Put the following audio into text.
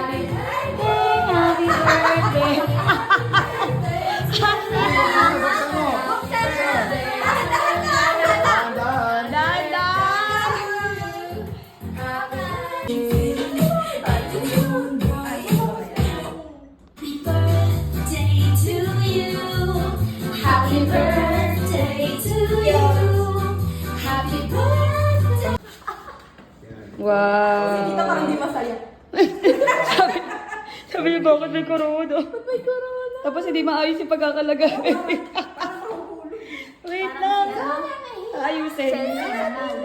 Happy birthday, happy birthday. Happy birthday to you. Happy birthday. Wow. Kita parang hindi masaya. Sabi niyo, bakit may corona? May corona. Tapos hindi maayos yung pagkakalagay. Wait lang. Ayusin.